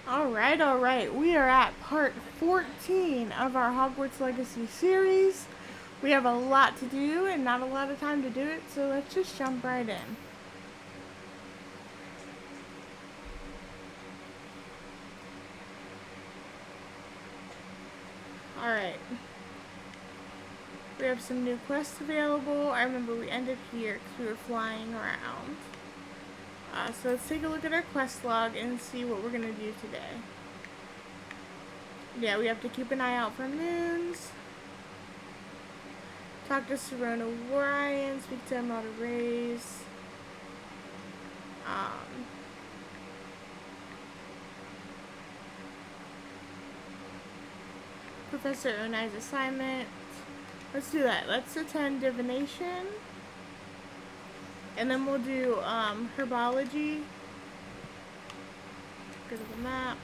Alright. We are at part 14 of our Hogwarts Legacy series. We have a lot to do and not a lot of time to do it, so let's just jump right in. Alright. We have some new quests available. I remember we ended here because we were flying around. So let's take a look at our quest log and see what we're going to do today. Yeah, we have to keep an eye out for moons. Talk to Serona Ryan, speak to Immortal Rays. Professor Onai's assignment. Let's do that. Let's attend divination. And then we'll do herbology. Go to the map.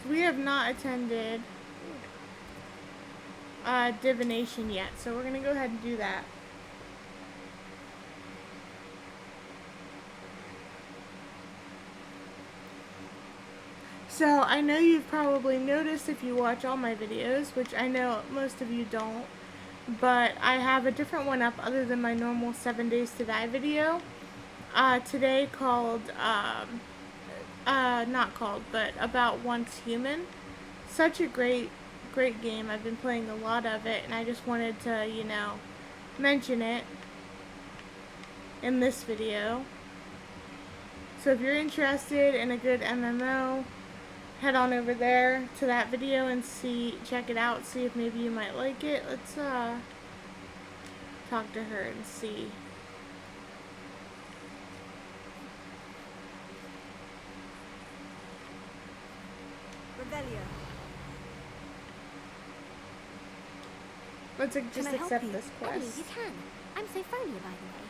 We have not attended divination yet, so we're going to go ahead and do that. So, I know you've probably noticed if you watch all my videos, which I know most of you don't, but I have a different one up other than my normal 7 Days to Die video. Today called, not called, but about Once Human. Such a great game. I've been playing a lot of it, and I just wanted to, mention it in this video. So if you're interested in a good MMO, head on over there to that video and check it out, see if maybe you might like it. Let's talk to her and see. Let's just accept this quest. I believe you can. I'm Sophronia, by the way.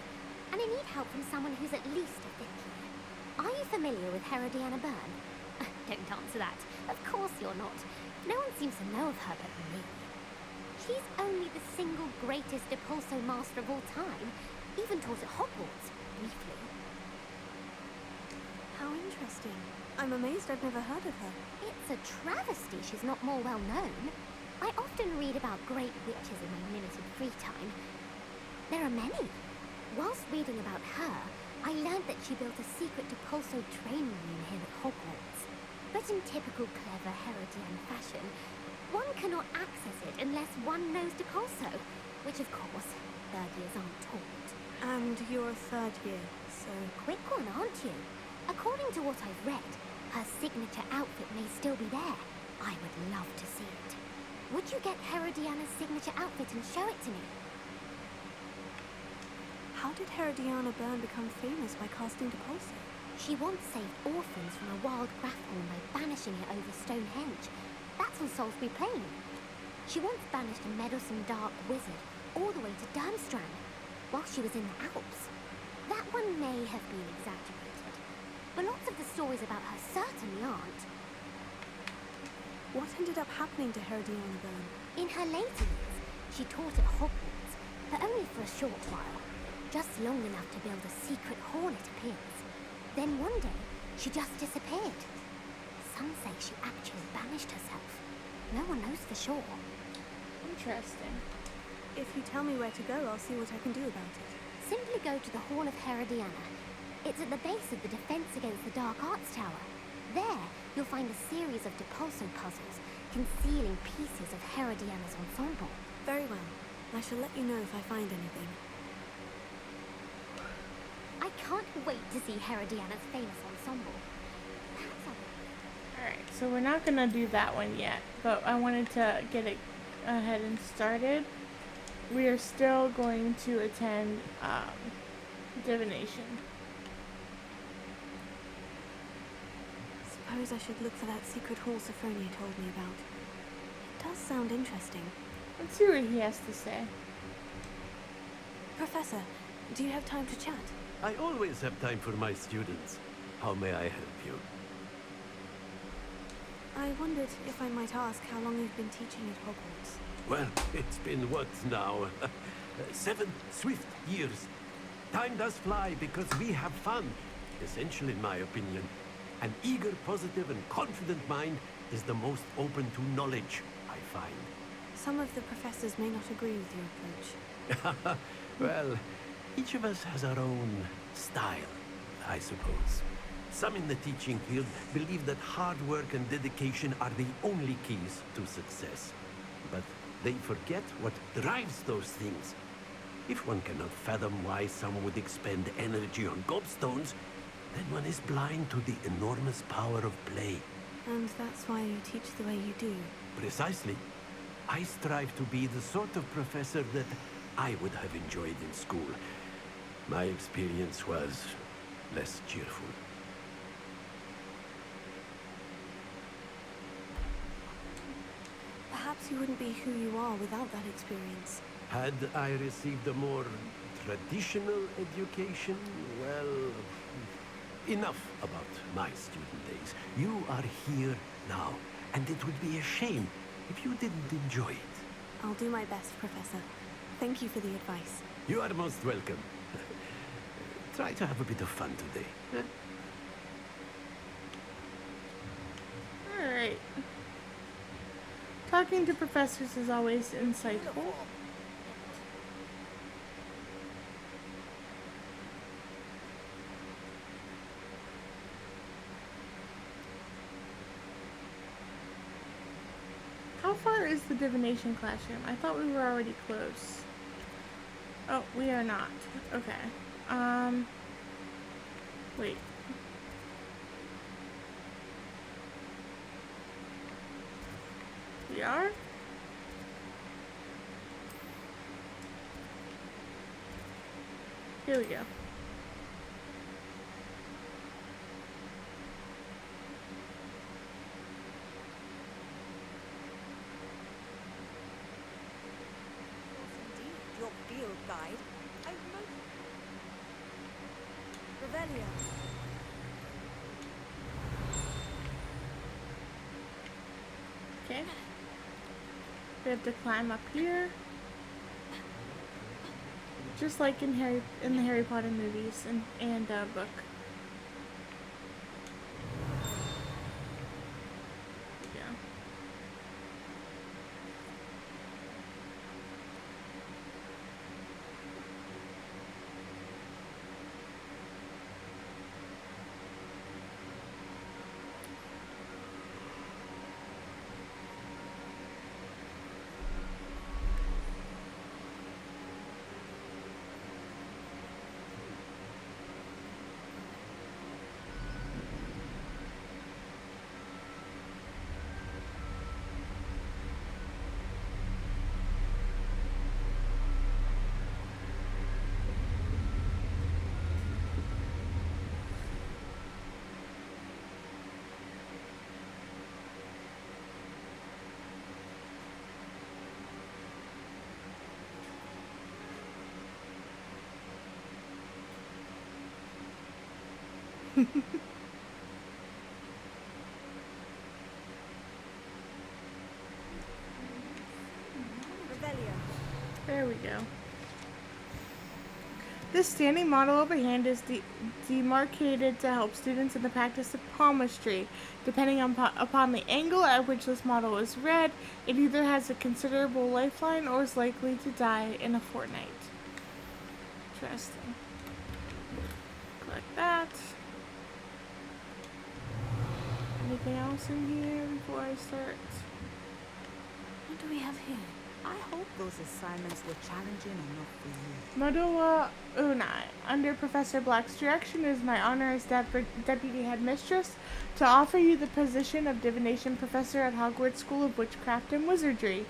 And I need help from someone who's at least a bit clear. Are you familiar with Herodiana Byrne? Don't answer that. Of course you're not. No one seems to know of her but me. She's only the single greatest Depulso master of all time. Even taught at Hogwarts, briefly. How interesting. I'm amazed I've never heard of her. It's a travesty she's not more well known. I often read about great witches in my limited free time. There are many. Whilst reading about her, I learned that she built a secret Depulso training room here at Hogwarts. But in typical clever Herodian fashion, one cannot access it unless one knows Depulso, which of course, third years aren't taught. And you're a third year, so... Quick one, aren't you? According to what I've read, her signature outfit may still be there. I would love to see it. Would you get Herodiana's signature outfit and show it to me? How did Herodiana Byrne become famous by casting Depulso? She once saved orphans from a wild Grafhorn by banishing it over Stonehenge. That's on Salisbury Plain. She once banished a meddlesome dark wizard all the way to Durmstrang, while she was in the Alps. That one may have been exaggerated, but lots of the stories about her certainly aren't. What ended up happening to Herodiana Byrne? In her later years, she taught at Hogwarts, but only for a short while. Just long enough to build a secret hall, it appears. Then one day, she just disappeared. Some say she actually banished herself. No one knows for sure. Interesting. If you tell me where to go, I'll see what I can do about it. Simply go to the Hall of Herodiana. It's at the base of the Defense Against the Dark Arts Tower. There, you'll find a series of Depulso puzzles concealing pieces of Herodiana's ensemble. Very well. I shall let you know if I find anything. I can't wait to see Herodiana's famous ensemble. Alright, so we're not going to do that one yet, but I wanted to get it ahead and started. We are still going to attend divination. Suppose I should look for that secret hall Sophronia told me about. It does sound interesting. Let's see what he has to say. Professor, do you have time to chat? I always have time for my students. How may I help you? I wondered if I might ask how long you've been teaching at Hogwarts. Well, it's been what now? 7 swift years. Time does fly because we have fun. Essential in my opinion. An eager, positive, and confident mind is the most open to knowledge, I find. Some of the professors may not agree with your approach. Well, each of us has our own style, I suppose. Some in the teaching field believe that hard work and dedication are the only keys to success. But they forget what drives those things. If one cannot fathom why someone would expend energy on gobstones, then one is blind to the enormous power of play. And that's why you teach the way you do. Precisely. I strive to be the sort of professor that I would have enjoyed in school. My experience was less cheerful. Perhaps you wouldn't be who you are without that experience. Had I received a more traditional education, well, enough about my student days. You are here now, and it would be a shame if you didn't enjoy it. I'll do my best, Professor. Thank you for the advice. You are most welcome. Try to have a bit of fun today. Alright. Talking to professors is always insightful. How far is the divination classroom? I thought we were already close. Oh, we are not. Okay. Wait. We are? Here we go. Your field guide. I've noticed. Revelio. Okay. We have to climb up here. Just like in the Harry Potter movies and book. Yeah. Revelio. There we go. This standing model overhand is demarcated to help students in the practice of palmistry. Depending upon the angle at which this model is read, it either has a considerable lifeline or is likely to die in a fortnight. Interesting. Collect that. Anything else in here before I start? What do we have here? I hope those assignments were challenging enough for you. Modua Unai. Under Professor Black's direction, it is my honor as Deputy Headmistress to offer you the position of Divination Professor at Hogwarts School of Witchcraft and Wizardry.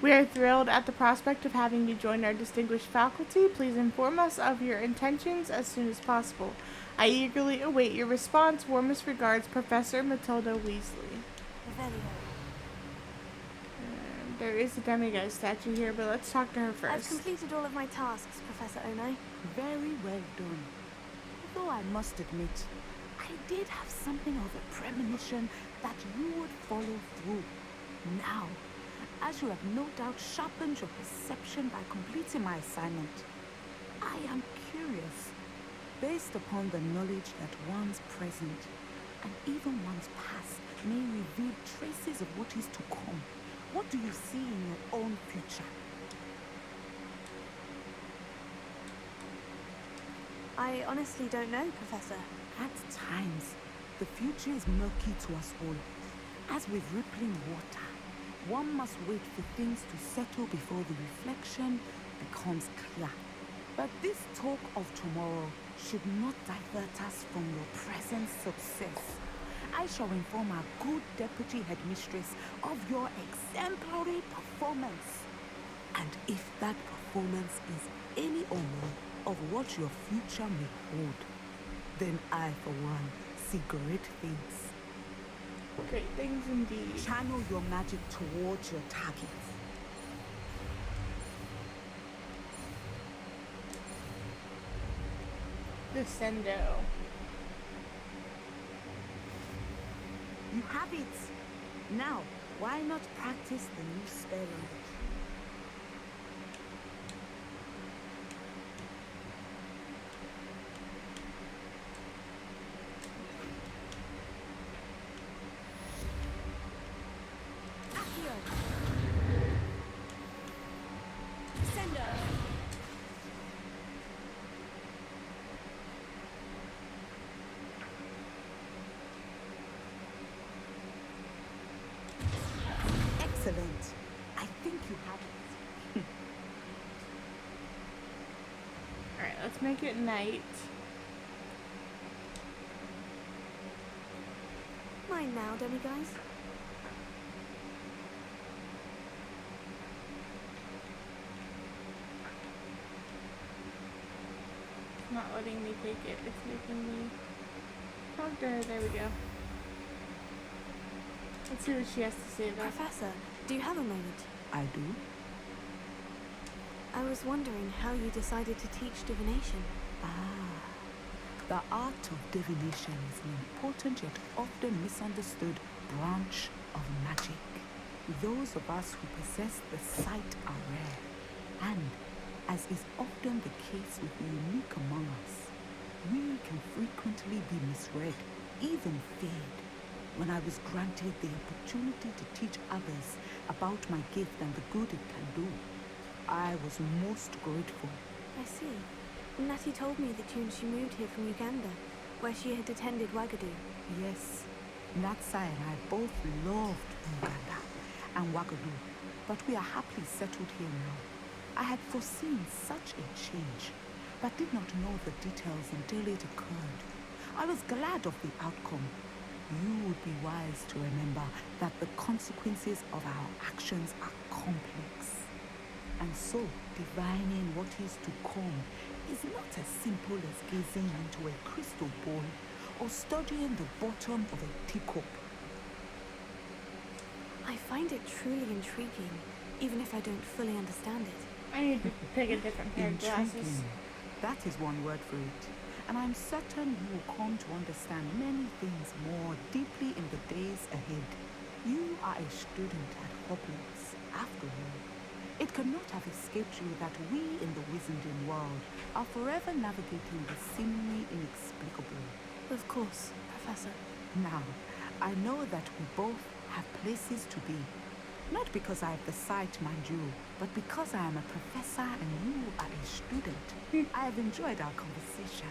We are thrilled at the prospect of having you join our distinguished faculty. Please inform us of your intentions as soon as possible. I eagerly await your response. Warmest regards, Professor Matilda Weasley. Revelio. There is a demiguise statue here, but let's talk to her I've first. completed all of my tasks, Professor Onai. Very well done. Although I must admit, I did have something of a premonition that you would follow through. Now, as you have no doubt sharpened your perception by completing my assignment, I am curious based upon the knowledge that one's present and even one's past may reveal traces of what is to come. What do you see in your own future? I honestly don't know, Professor. At times, the future is murky to us all. As with rippling water, one must wait for things to settle before the reflection becomes clear. But this talk of tomorrow should not divert us from your present success. I shall inform our good deputy headmistress of your exemplary performance. And if that performance is any or more of what your future may hold, then I, for one, see great things. Great things indeed. Channel your magic towards your target. Descendo. You have it! Now, why not practice the new spell on it? Excellent. I think you have it. Alright, let's make it night. Mine now, demiguise. It's not letting me take it. It's making me... Oh, there we go. Let's see what she has to say though. Professor, do you have a moment? I do. I was wondering how you decided to teach divination. The art of divination is an important yet often misunderstood branch of magic. Those of us who possess the sight are rare, and, as is often the case with the unique among us, we can frequently be misread, even feared. When I was granted the opportunity to teach others about my gift and the good it can do, I was most grateful. I see. Natty told me that when she moved here from Uganda, where she had attended Wagadu. Yes, Natsai and I both loved Uganda and Wagadu, but we are happily settled here now. I had foreseen such a change, but did not know the details until it occurred. I was glad of the outcome. You would be wise to remember that the consequences of our actions are complex. And so, divining what is to come is not as simple as gazing into a crystal ball or studying the bottom of a teacup. I find it truly intriguing, even if I don't fully understand it. I need to pick a different pair of glasses. Intriguing. That is one word for it. And I'm certain you will come to understand many things more deeply in the days ahead. You are a student at Hogwarts, after all. It cannot have escaped you that we in the Wizarding world are forever navigating the seemingly inexplicable. Of course, Professor. Now, I know that we both have places to be. Not because I have the sight, mind you, but because I am a professor and you are a student. I have enjoyed our conversation.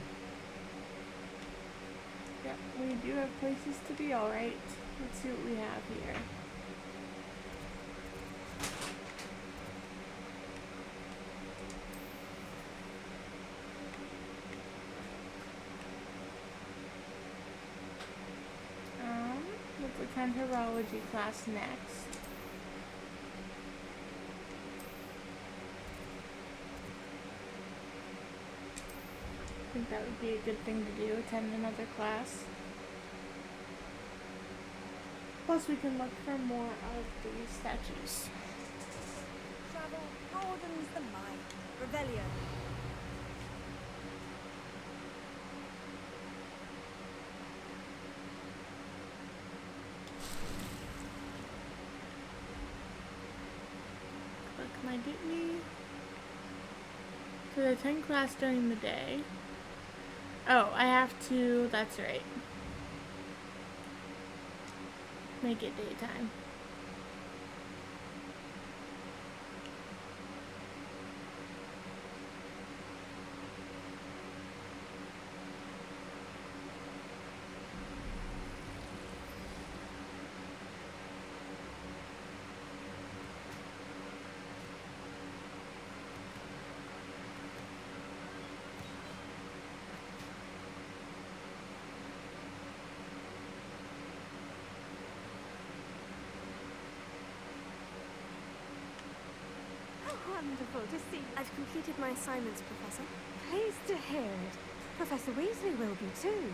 Yep, we do have places to be, alright. Let's see what we have here. Let's attend horology class next. I think that would be a good thing to do, attend another class. Plus we can look for more of these statues. Travel broadens the mind. Revelio. Look, my Disney. So I attend class during the day. Oh, I have to, that's right. Make it daytime. How wonderful to see you. I've completed my assignments, Professor. Pleased to hear it. Professor Weasley will be too.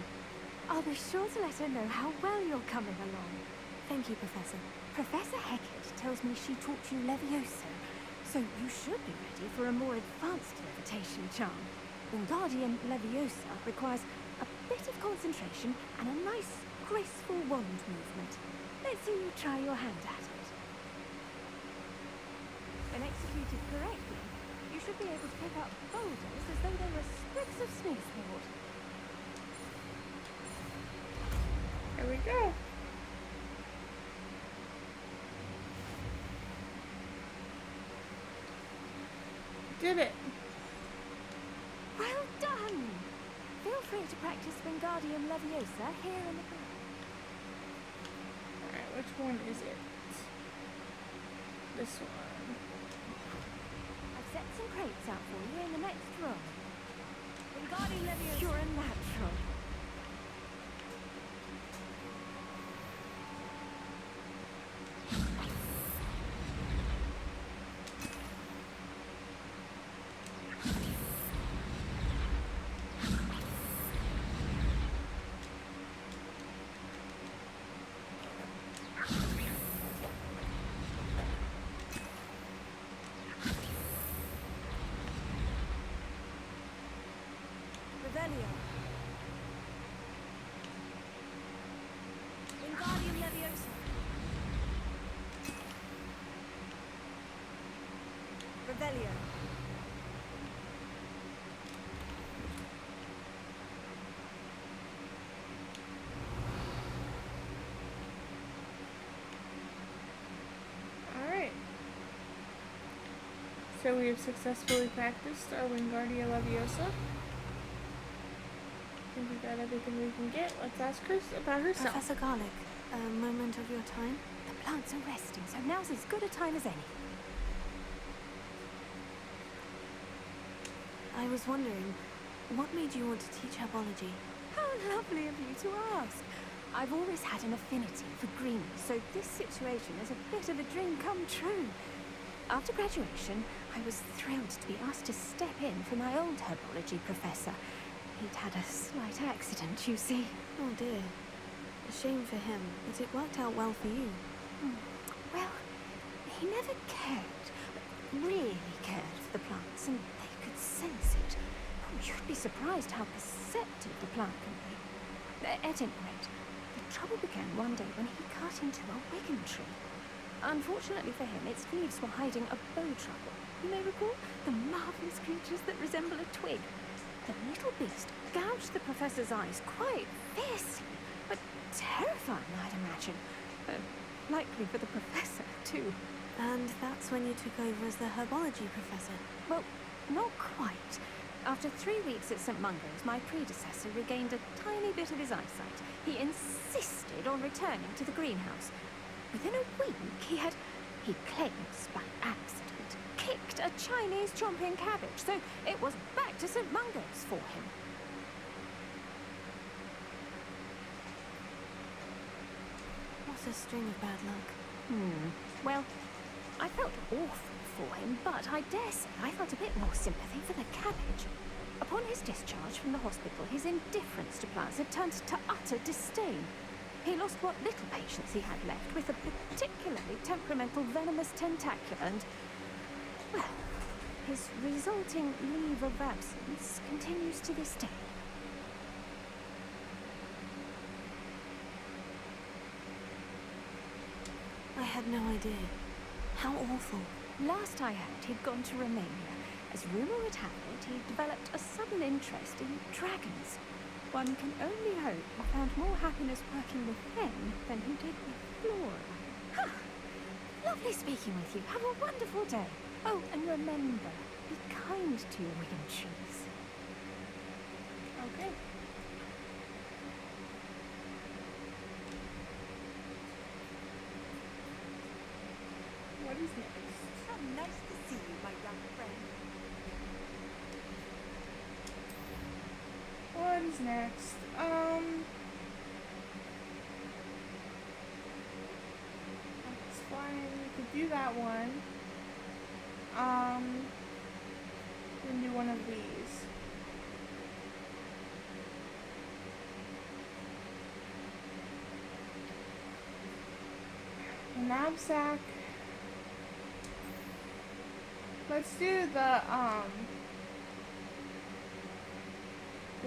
I'll be sure to let her know how well you're coming along. Thank you, Professor. Professor Hecat tells me she taught you Levioso, so you should be ready for a more advanced levitation charm. Wingardium Leviosa requires a bit of concentration and a nice, graceful wand movement. Let's see you try your hand at it. When executed correctly, you should be able to pick up boulders as though they were sprigs of sneezewort. Here we go. Did it. Well done! Feel free to practice Wingardium Leviosa here in the group. Alright, which one is it? This one. I've set some crates out for you in the next row. Wingardium Leviosa. You're a natural. Revelio. Wingardium Leviosa. Revelio. Alright. So we have successfully practiced our Wingardium Leviosa. I think we got everything we can get. Let's ask her about herself. Professor Garlic, a moment of your time? The plants are resting, so now's as good a time as any. I was wondering, what made you want to teach herbology? How lovely of you to ask. I've always had an affinity for greenies, so this situation is a bit of a dream come true. After graduation, I was thrilled to be asked to step in for my old herbology professor. He'd had a slight accident, you see. Oh dear. A shame for him, but it worked out well for you. Well, he never cared, but really cared for the plants, and they could sense it. Oh, you'd be surprised how perceptive the plant can be. At any rate, the trouble began one day when he cut into a wigan tree. Unfortunately for him, its leaves were hiding a bow trouble. You may recall the marvelous creatures that resemble a twig. The little beast gouged the professor's eyes quite fiercely, but terrifying, I'd imagine. Likely for the professor, too. And that's when you took over as the herbology professor. Well, not quite. After 3 weeks at St. Mungo's, my predecessor regained a tiny bit of his eyesight. He insisted on returning to the greenhouse. Within a week, he claims by accident, kicked a Chinese chomping cabbage, so it was back to St. Mungo's for him. What a string of bad luck. Well, I felt awful for him, but I dare say I felt a bit more sympathy for the cabbage. Upon his discharge from the hospital, his indifference to plants had turned to utter disdain. He lost what little patience he had left with a particularly temperamental venomous tentacula, and, well, his resulting leave of absence continues to this day. I had no idea. How awful. Last I heard, he'd gone to Romania. As rumour would have it, he'd developed a sudden interest in dragons. One can only hope he found more happiness working with them than he did with Flora. Huh. Lovely speaking with you. Have a wonderful day. Oh, and remember, be kind to your wooden shoes. Okay. What is next? How nice to see you, my young friend. What is next? It's fine. We could do that one. We can do one of these. The knapsack. Let's do the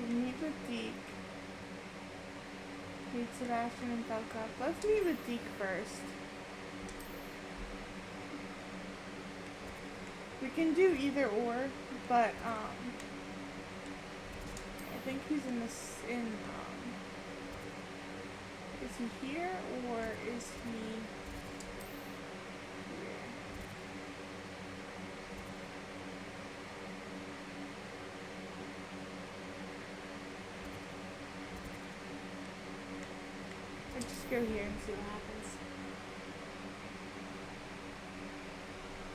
meet with Deek. Meet Sebastian and Falca. Let's meet with Deek first. We can do either or, but I think he's in this is he here or is he here? Let's just go here and see what happens.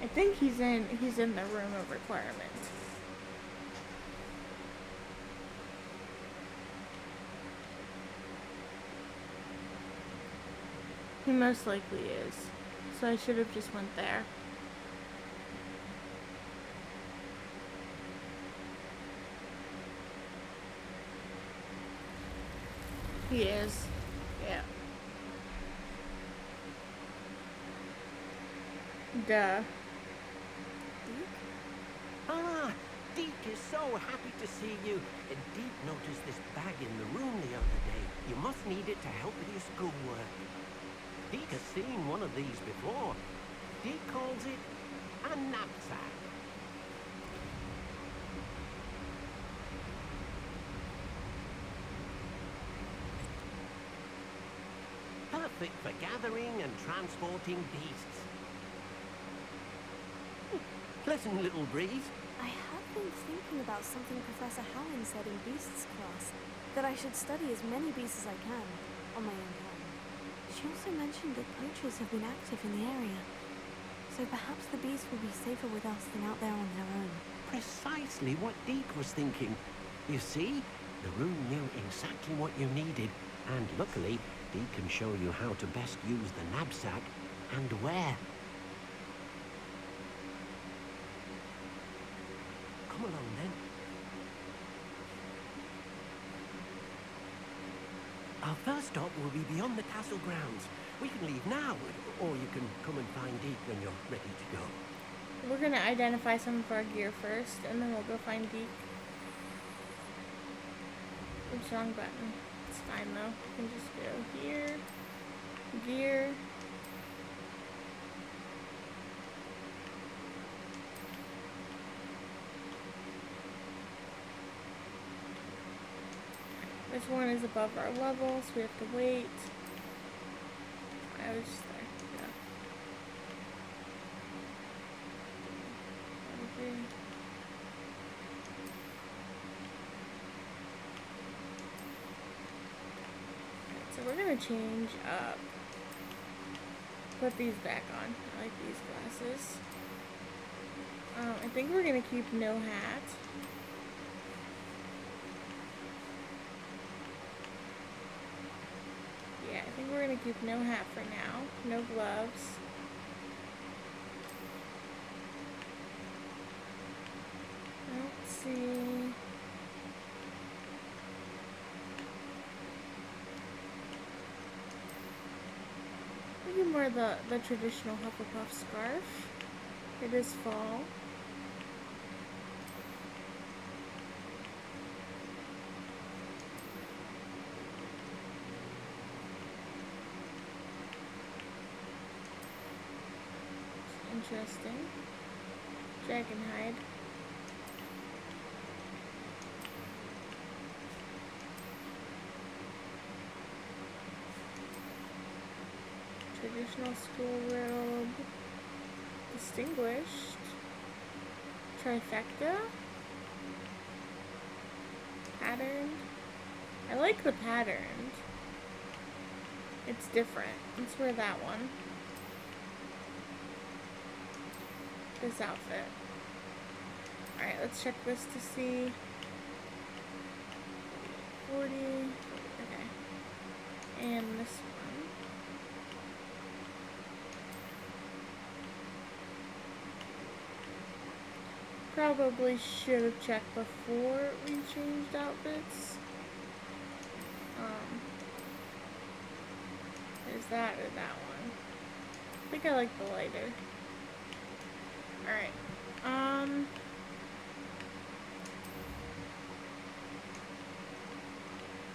I think he's in the room of requirement. He most likely is. So I should have just went there. He is. Yeah. Duh. Ah, Deek is so happy to see you. Deek noticed this bag in the room the other day. You must need it to help with your schoolwork. Deek has seen one of these before. Deek calls it a knapsack. Perfect for gathering and transporting beasts. Pleasant little breeze. I have been thinking about something Professor Howland said in Beasts class, that I should study as many beasts as I can on my own time. She also mentioned that poachers have been active in the area, so perhaps the beasts will be safer with us than out there on their own. Precisely what Deek was thinking. You see, the room knew exactly what you needed, and luckily, Deek can show you how to best use the knapsack and where. Come along then. Our first stop will be beyond the castle grounds. We can leave now, or you can come and find Deek when you're ready to go. We're gonna identify some of our gear first, and then we'll go find Deek. Oops, wrong button. It's fine though. We can just go here, gear. This one is above our level, so we have to wait. I was just there. Yeah. Okay. Alright, so we're gonna change up. Put these back on. I like these glasses. I think we're gonna keep no hat. Yeah, I think we're gonna keep no hat for now. No gloves. Let's see. Maybe more the traditional Hufflepuff scarf. It is fall. Interesting. Dragon hide. Traditional school robe. Distinguished. Trifecta. Patterned. I like the patterned. It's different. Let's wear that one. This outfit. Alright, let's check this to see. 40. Okay. And this one. Probably should have checked before we changed outfits. Is that or that one? I think I like the lighter. Alright.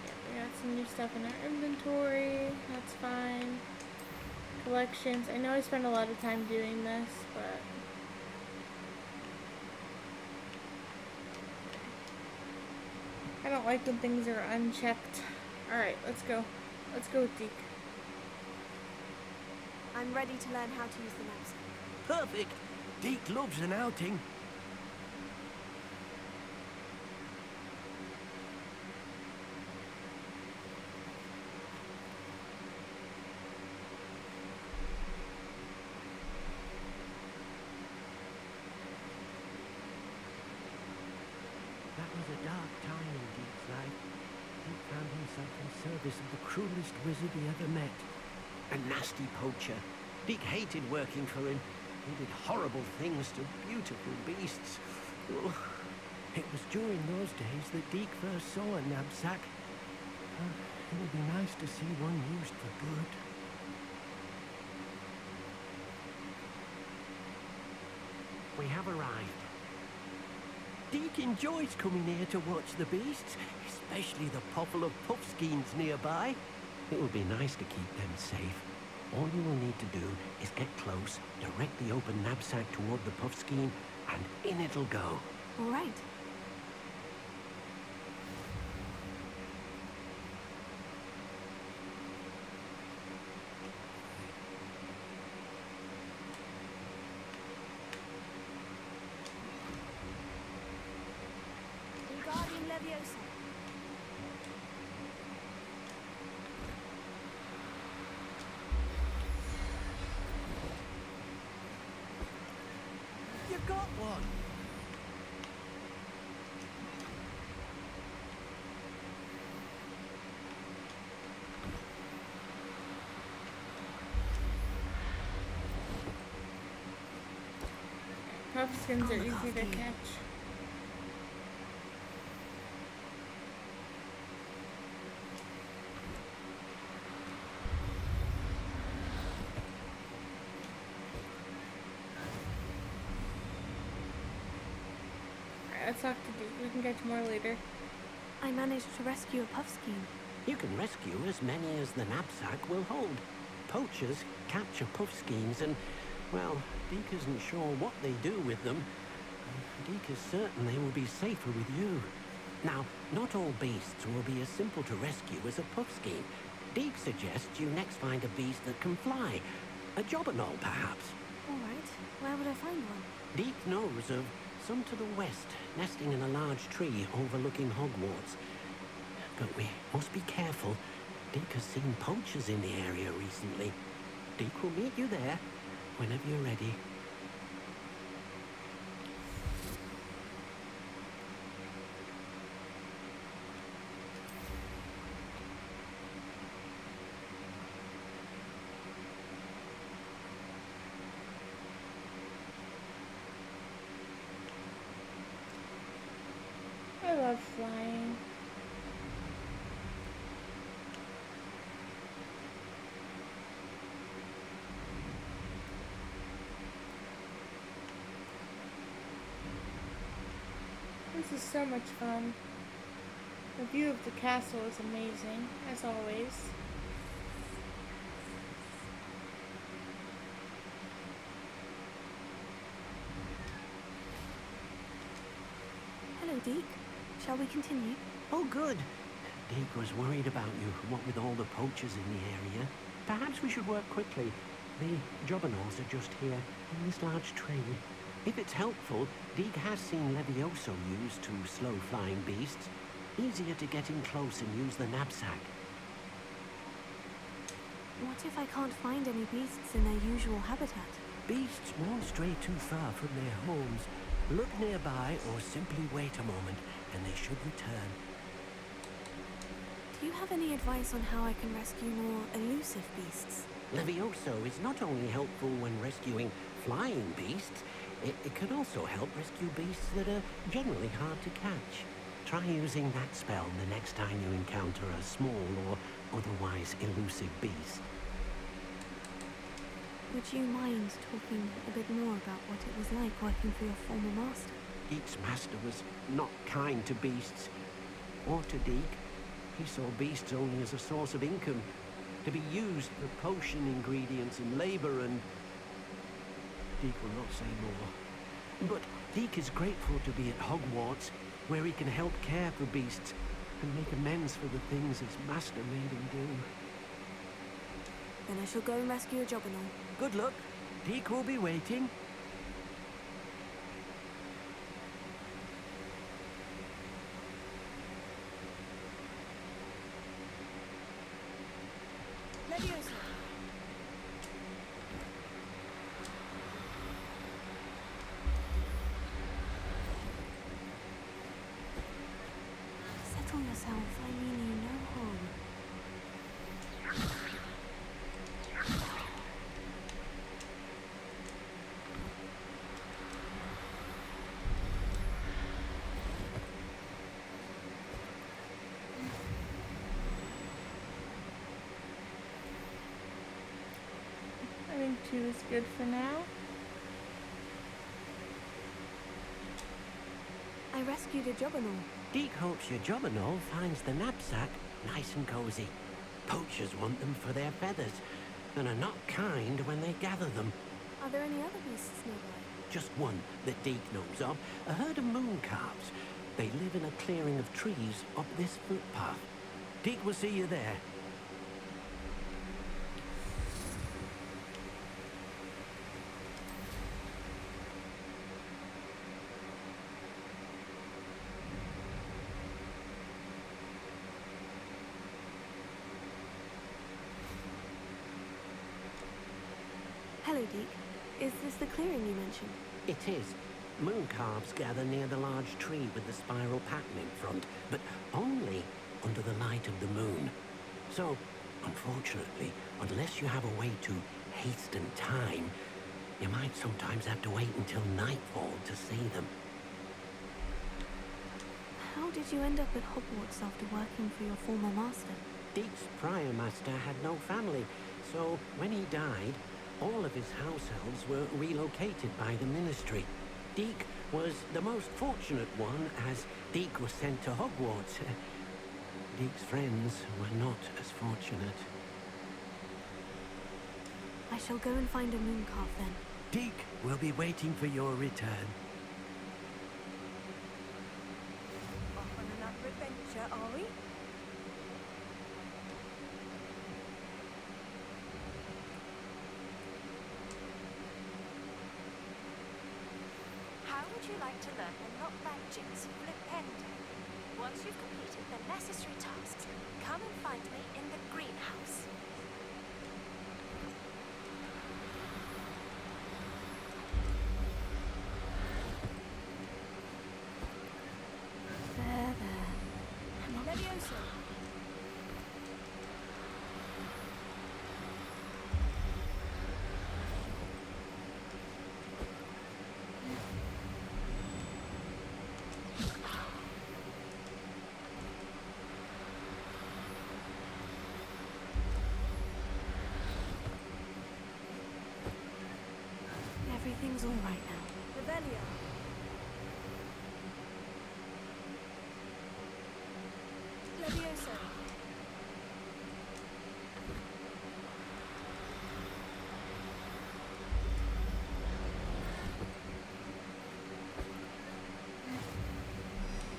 Yeah, we got some new stuff in our inventory. That's fine. Collections. I know I spend a lot of time doing this, but I don't like when things are unchecked. Alright, let's go. Let's go with Deek. I'm ready to learn how to use the knapsack. Perfect. Deek loves an outing. That was a dark time in Deek's life. Deek found himself in service of the cruelest wizard he ever met. A nasty poacher. Deek hated working for him. He did horrible things to beautiful beasts. Oh, it was during those days that Deek first saw a knapsack. It would be nice to see one used for good. We have arrived. Deek enjoys coming here to watch the beasts, especially the popple of puffskeins nearby. It would be nice to keep them safe. All you will need to do is get close, direct the open knapsack toward the puffskein, and in it'll go. All right. Wingardium Leviosa. You got one! Puffskins are easy to catch. Alright, let's talk to Deek. We can get to more later. I managed to rescue a puffskein. You can rescue as many as the knapsack will hold. Poachers capture puffskeins and, well, Deek isn't sure what they do with them. Deek is certain they will be safer with you. Now, not all beasts will be as simple to rescue as a puffskein. Deek suggests you next find a beast that can fly. A jobberknoll, perhaps. All right. Where would I find one? Deek knows of some to the west, nesting in a large tree overlooking Hogwarts. But we must be careful. Deek has seen poachers in the area recently. Deek will meet you there whenever you're ready. I love flying. This is so much fun. The view of the castle is amazing, as always. Hello, Deek. Shall we continue? Oh, good. Deek was worried about you, what with all the poachers in the area. Perhaps we should work quickly. The jobberknolls are just here, in this large tree. If it's helpful, Deek has seen Levioso used to slow flying beasts. Easier to get in close and use the knapsack. What if I can't find any beasts in their usual habitat? Beasts won't stray too far from their homes. Look nearby or simply wait a moment, and they should return. Do you have any advice on how I can rescue more elusive beasts? Levioso is not only helpful when rescuing flying beasts, it can also help rescue beasts that are generally hard to catch. Try using that spell the next time you encounter a small or otherwise elusive beast. Would you mind talking a bit more about what it was like working for your former master? Deek's master was not kind to beasts, or to Deek. He saw beasts only as a source of income, to be used for potion ingredients and labor, and Deek will not say more. But Deek is grateful to be at Hogwarts, where he can help care for beasts and make amends for the things his master made him do. Then I shall go and rescue a jobberknoll. Good luck. Deek will be waiting. Levioso! Settle yourself. I mean you no harm. I think 2 is good for now. I rescued a jobberknoll. Deek hopes your jobberknoll finds the knapsack nice and cozy. Poachers want them for their feathers, and are not kind when they gather them. Are there any other beasts nearby? Just one that Deek knows of, a herd of moon calves. They live in a clearing of trees up this footpath. Deek will see you there. Hello, Deek. Is this the clearing you mentioned? It is. Moon calves gather near the large tree with the spiral pattern in front, but only under the light of the moon. So, unfortunately, unless you have a way to hasten time, you might sometimes have to wait until nightfall to see them. How did you end up at Hogwarts after working for your former master? Deek's prior master had no family, so when he died, all of his house elves were relocated by the ministry. Deek was the most fortunate one, as Deek was sent to Hogwarts. Deek's friends were not as fortunate. I shall go and find a moon calf then. Deek will be waiting for your return. Off on another adventure, are we? How would you like to learn the not magics Flipendo? Once you've completed the necessary tasks, come and find me in the greenhouse. There. Levioso! Everything's all right now. Revelio. Levioso.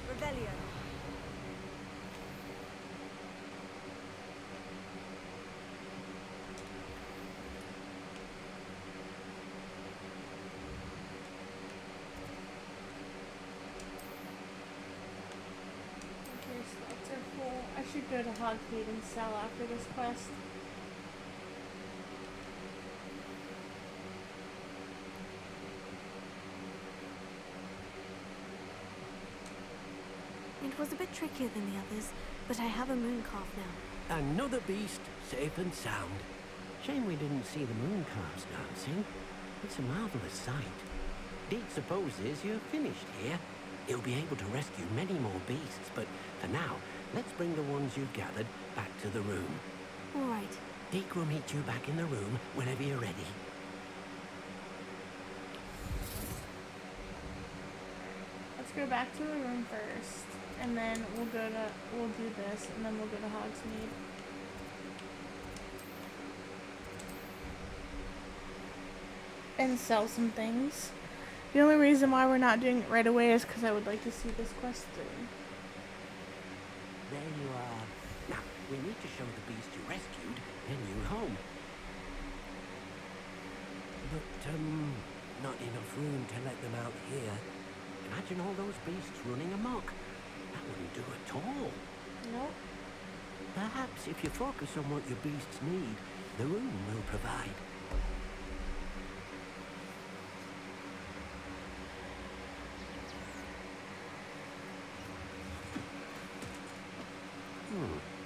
Revelio. should go to Hogsmeade and sell after this quest. It was a bit trickier than the others, but I have a moon calf now. Another beast, safe and sound. Shame we didn't see the moon calves dancing. It's a marvelous sight. Deek supposes you're finished here. You'll be able to rescue many more beasts, but for now, let's bring the ones you've gathered back to the room. All right. Deek will meet you back in the room whenever you're ready. Let's go back to the room first, and then we'll do this, and then we'll go to Hogsmeade. And sell some things. The only reason why we're not doing it right away is because I would like to see this quest through. There you are. Now, we need to show the beast you rescued their new home. But, not enough room to let them out here. Imagine all those beasts running amok. That wouldn't do at all. Nope. Perhaps if you focus on what your beasts need, the room will provide.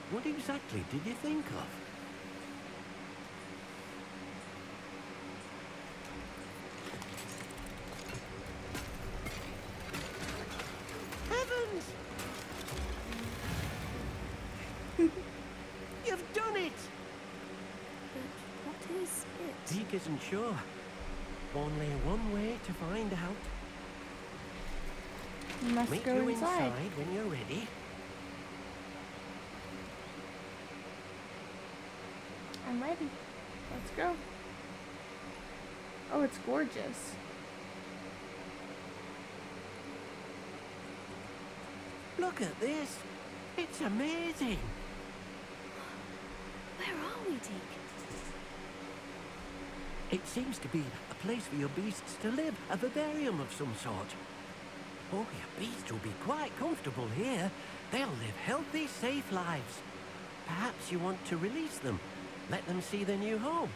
What exactly did you think of? Heavens! You've done it! But what is it? Deek isn't sure. Only one way to find out. We must Meet go you inside. when you're ready. I'm ready. Let's go. Oh, it's gorgeous. Look at this. It's amazing. Where are we, Deek? It seems to be a place for your beasts to live, a vivarium of some sort. Oh, your beasts will be quite comfortable here. They'll live healthy, safe lives. Perhaps you want to release them. Let them see their new home.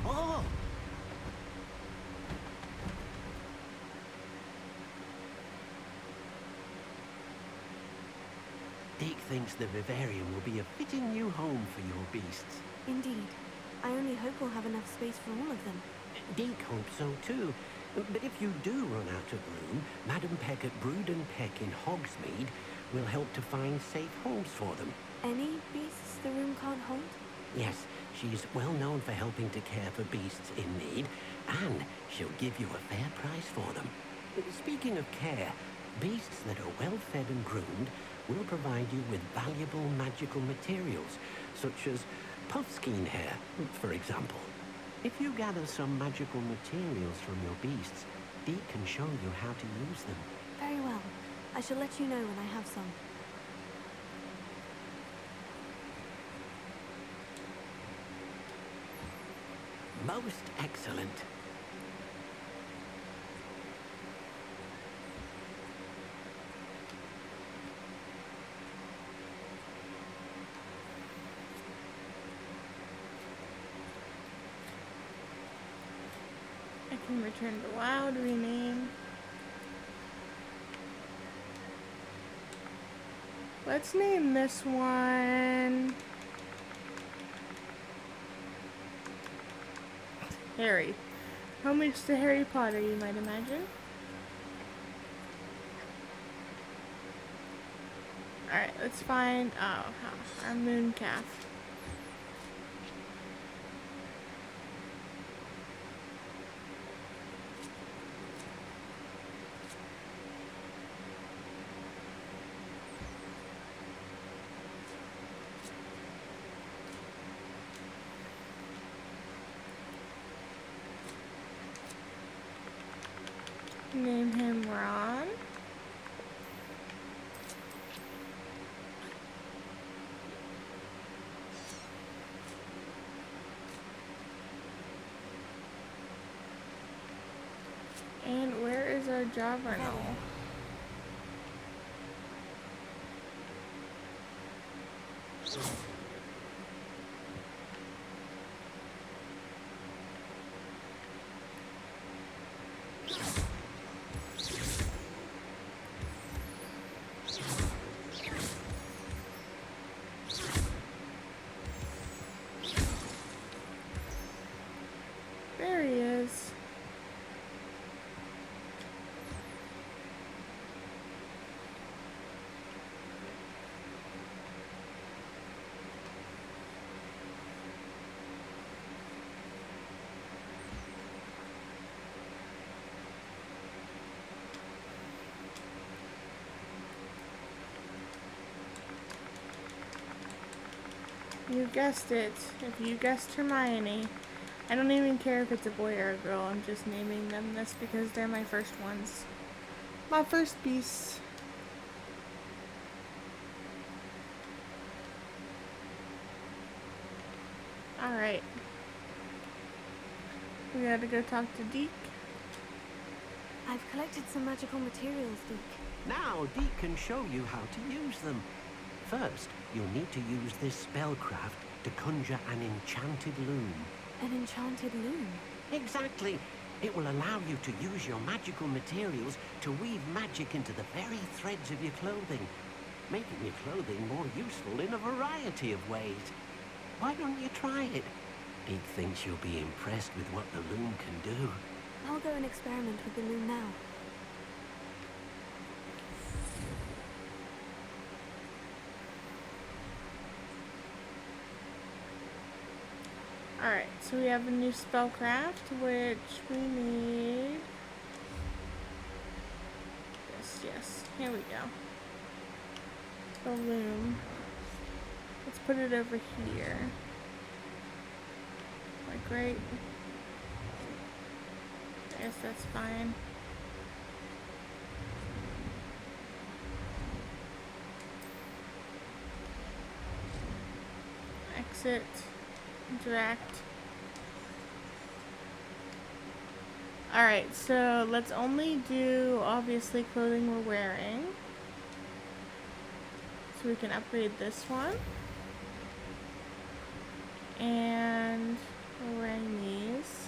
Oh! Deek thinks the vivarium will be a fitting new home for your beasts. Indeed. I only hope we'll have enough space for all of them. Deek hopes so too. But if you do run out of room, Madam Peck at Brood and Peck in Hogsmeade will help to find safe homes for them. Any beasts the room can't hold? Yes, she's well known for helping to care for beasts in need, and she'll give you a fair price for them. Speaking of care, beasts that are well fed and groomed will provide you with valuable magical materials, such as puffskein hair, for example. If you gather some magical materials from your beasts, Deek can show you how to use them. Very well. I shall let you know when I have some. Most excellent. I can return to WoW to rename. Let's name this one Harry. Homage to Harry Potter, you might imagine. Alright, let's find our moon calf. Name him Ron. And where is our Jobberknoll? There he is. You guessed it. If you guessed Hermione, I don't even care if it's a boy or a girl. I'm just naming them this because they're my first ones. My first beasts. Alright. We gotta go talk to Deek. I've collected some magical materials, Deek. Now, Deek can show you how to use them. First, you'll need to use this spellcraft to conjure an enchanted loom. An enchanted loom. Exactly. It will allow you to use your magical materials to weave magic into the very threads of your clothing, making your clothing more useful in a variety of ways. Why don't you try it? Deek thinks you'll be impressed with what the loom can do. I'll go and experiment with the loom now. Alright, so we have a new spellcraft, which we need. Yes, here we go. The loom. Let's put it over here. Like right. I guess that's fine. Exit. Direct. Alright, so let's only do, obviously, clothing we're wearing. So we can upgrade this one. And we're wearing these.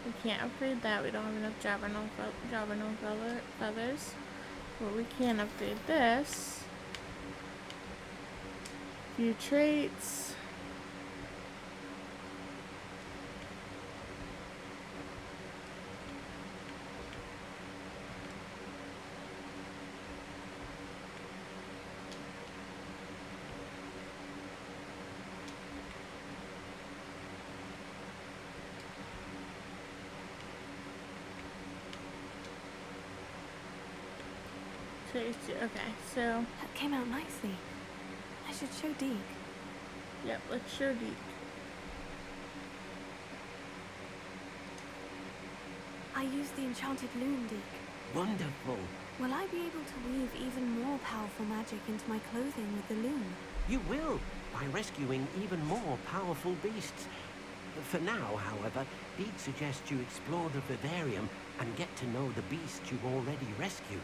We can't upgrade that. We don't have enough Jobberknoll feathers. But we can upgrade this. View traits. Okay, so That came out nicely. I should show Deek. yep, let's show Deek. I used the enchanted loom, Deek. Wonderful. Will I be able to weave even more powerful magic into my clothing with the loom? You will, by rescuing even more powerful beasts. For now, however, Deek suggests you explore the vivarium and get to know the beasts you've already rescued.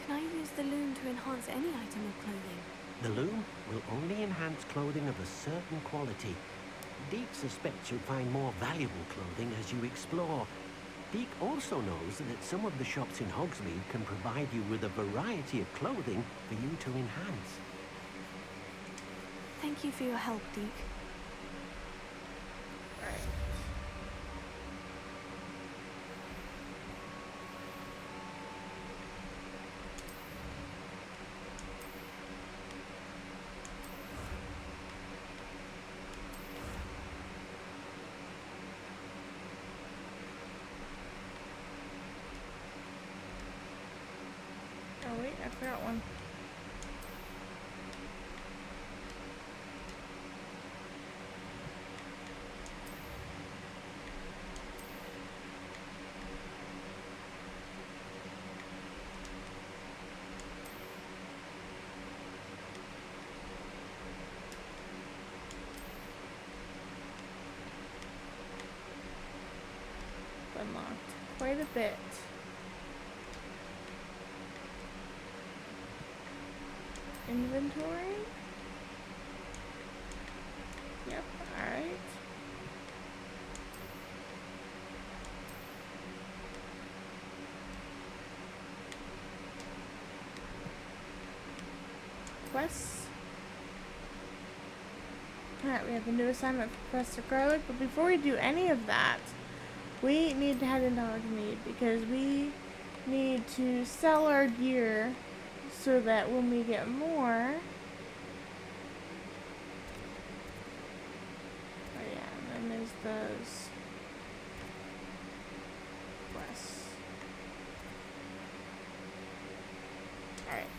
Can I use the loom to enhance any item of clothing? The loom will only enhance clothing of a certain quality. Deek suspects you'll find more valuable clothing as you explore. Deek also knows that some of the shops in Hogsmeade can provide you with a variety of clothing for you to enhance. Thank you for your help, Deek. Alright. forgot one. Unlocked quite a bit. Inventory? Yep, alright. Quests. Alright, we have a new assignment for Professor Garlic, but before we do any of that, we need to head into Hogsmeade because we need to sell our gear so that when we get more... Oh yeah, and then there's those quests. Alright.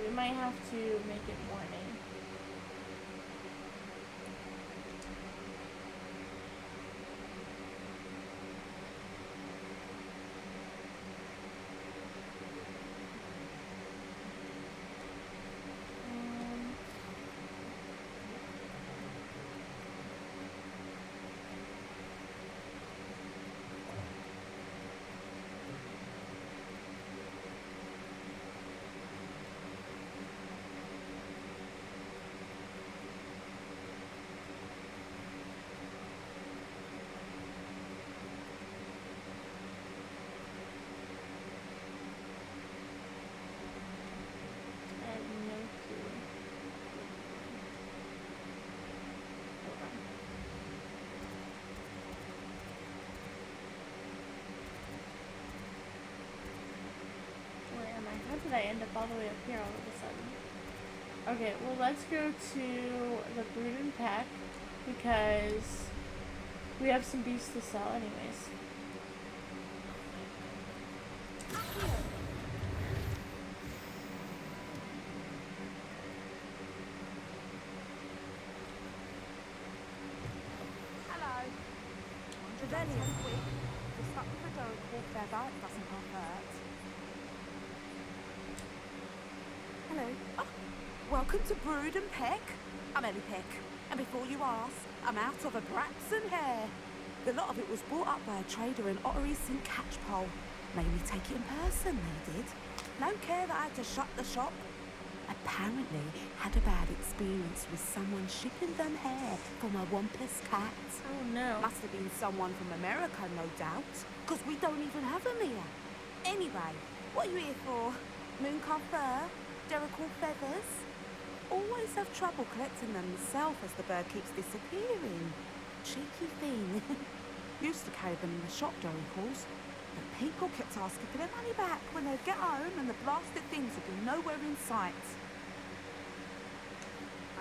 We might have to make it morning. I have no clue. Hold on. Where am I? How did I end up all the way up here all of a sudden? Okay, well let's go to the Brood and Peck because we have some beasts to sell anyways. Hello. Trevelyan, quick. You're stuck with a Jericho feather. It doesn't hurt. Hello. Oh, welcome to Brood and Peck. I'm Ellie Peck. And before you ask, I'm out of a Braxton hair. The lot of it was bought up by a trader in Ottery St. Catchpole. Made me take it in person, they did. No care that I had to shut the shop. Apparently had a bad experience with someone shipping them hair for my Wampus cat. Oh no. Must have been someone from America, no doubt, because we don't even have them here. Anyway, what are you here for? Mooncalf fur? Jericho feathers? Always have trouble collecting them myself as the bird keeps disappearing. Cheeky thing. Used to carry them in the shop, Jerichos. But people kept asking for their money back when they'd get home and the blasted things would be nowhere in sight.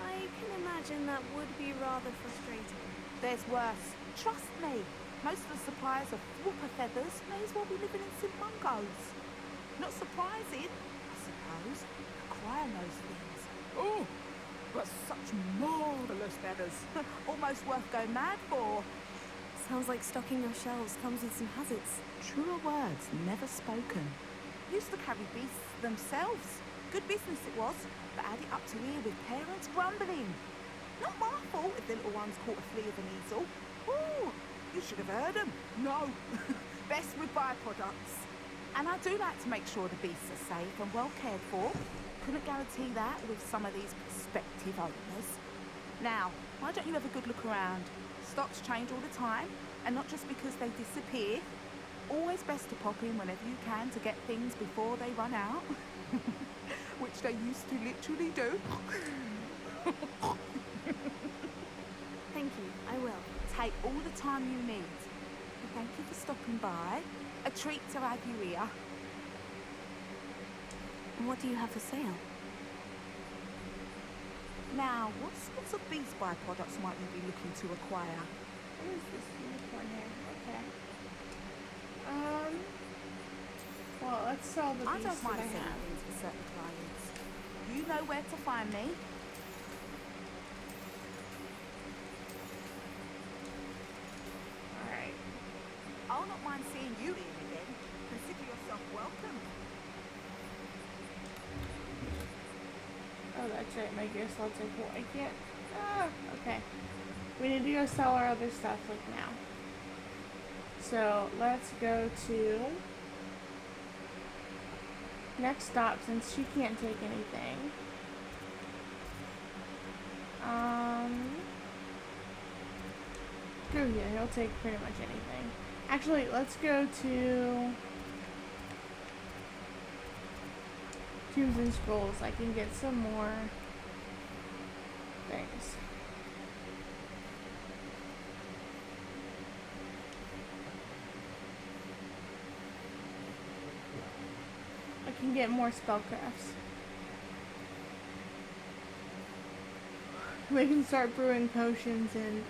I can imagine that would be rather frustrating. There's worse. Trust me. Most of the suppliers of whooper feathers may as well be living in St. Mungo's. Not surprising, I suppose. Acquire those things. Oh, but such marvellous feathers. Almost worth going mad for. Sounds like stocking your shelves comes with some hazards. Truer words never spoken. Used to carry beasts themselves. Good business it was, but add it up to here with parents grumbling. Not my fault if the little ones caught a flea of an easel. Ooh, you should have heard them. No, best with byproducts. And I do like to make sure the beasts are safe and well cared for. Couldn't guarantee that with some of these prospective owners. Now, why don't you have a good look around? Stocks change all the time, and not just because they disappear. Always best to pop in whenever you can to get things before they run out. Which they used to literally do. Thank you, I will. Take all the time you need. And thank you for stopping by. A treat to have you here. What do you have for sale? Now, what sorts of beast byproducts might you be looking to acquire? What is this unicorn here? Okay. Well, let's sell the I beast don't mind that I selling have. things for certain clients. You know where to find me. Alright. I'll not mind seeing you here again. Consider yourself welcome. Oh, that's right. My gear slots are full. I can't. Ah, okay. We need to go sell our other stuff like now. So let's go to next stop since she can't take anything. Go here. He'll take pretty much anything. Actually, let's go to Tombs and Scrolls. I can get some more things. I can get more spellcrafts. We can start brewing potions and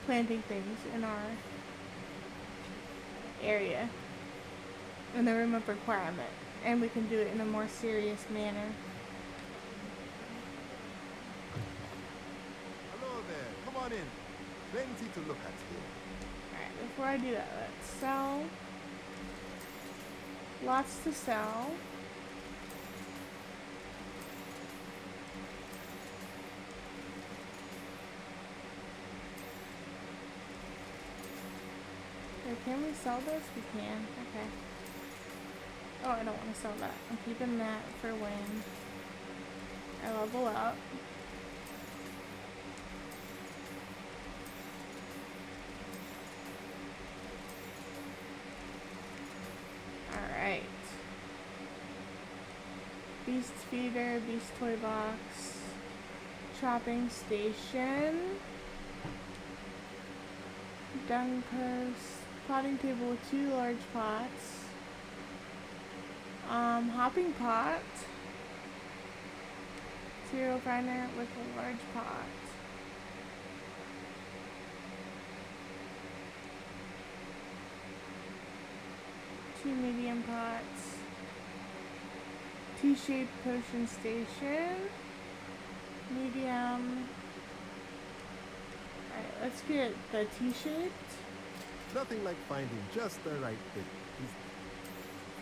planting things in our area in the room of requirement, and we can do it in a more serious manner. Hello there. Come on in. Plenty to look at here. Alright, before I do that, let's sell. Lots to sell. Wait, can we sell this? We can. Okay. Oh, I don't want to sell that. I'm keeping that for when I level up. Alright. Beast feeder, beast toy box, chopping station, dung post, potting table with 2 large pots, hopping pot, cereal grinder with a large pot. Two medium pots. T-shaped potion station. Medium. Alright, let's get the T-shaped. Nothing like finding just the right thing. Is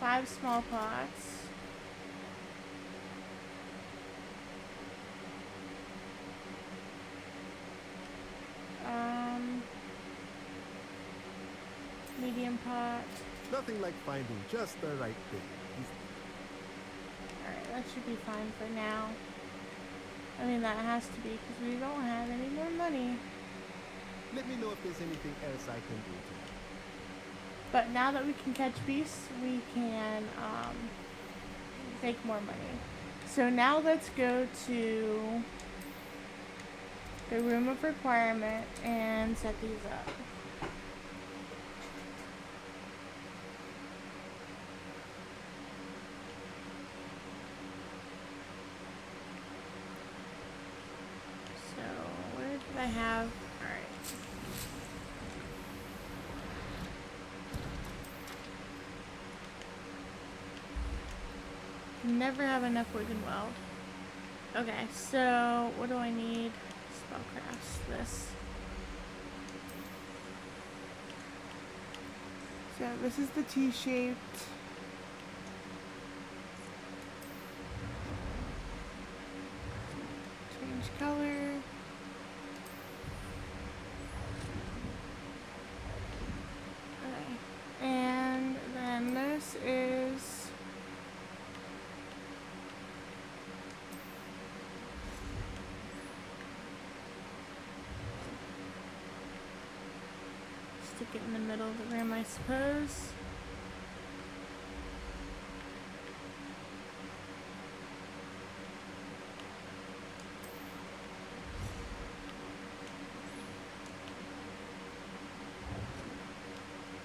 there? 5 small pots. Medium pot. Nothing like finding just the right thing. Is there? Alright, that should be fine for now. I mean, that has to be because we don't have any more money. Let me know if there's anything else I can do to help. But now that we can catch beasts, we can make more money. So now let's go to the room of requirement and set these up. So where did I have? All right. Never have enough wood and weld. Okay, so what do I need? Spellcrafts. This. So this is the T-shaped. Change color. Okay. And then this is stick it in the middle of the room, I suppose.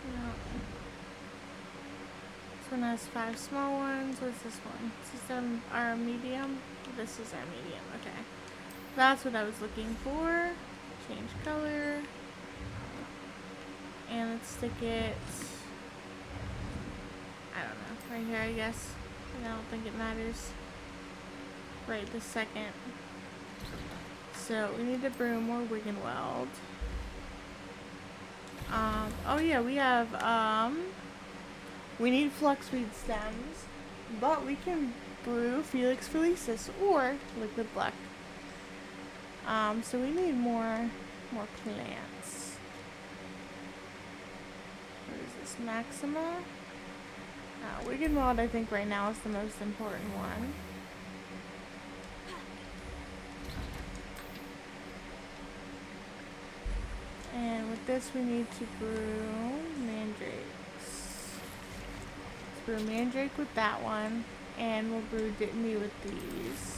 No. one has 5 small ones. What's this one? Is this our medium? This is our medium. Okay. That's what I was looking for. Change color. And let's stick it, I don't know, right here, I guess. I don't think it matters right this second. So we need a broom or wig and weld. Oh yeah, we need fluxweed stems, but we can brew Felix Felicis or liquid black. So we need more plants. What is this, Maxima? Wig and weld I think right now is the most important one. And with this we need to brew mandrakes. Let's brew mandrake with that one, and we'll brew Dittany with these.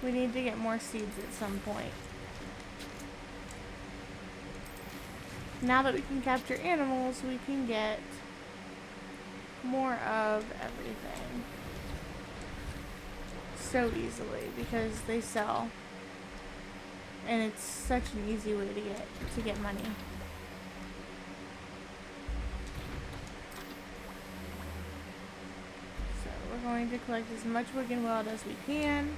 We need to get more seeds at some point. Now that we can capture animals, we can get more of everything so easily because they sell, and it's such an easy way to get money. So we're going to collect as much wig and weld as we can.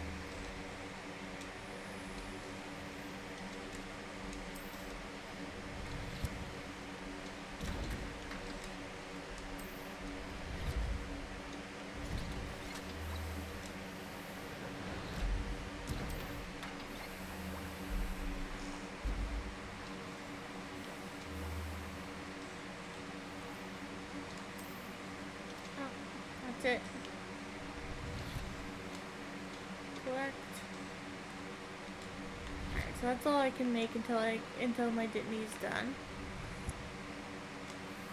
It. Collect. Alright, so that's all I can make until my Dittany's done.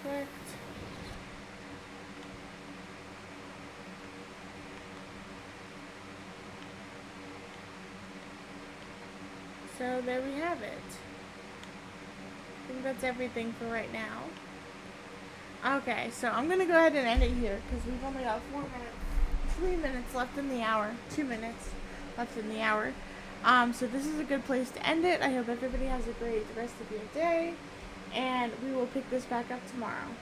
Collect. So there we have it. I think that's everything for right now. Okay, so I'm gonna go ahead and end it here because we've only got 3 minutes left in the hour, 2 minutes left in the hour. So this is a good place to end it. I hope everybody has a great rest of your day, and we will pick this back up tomorrow.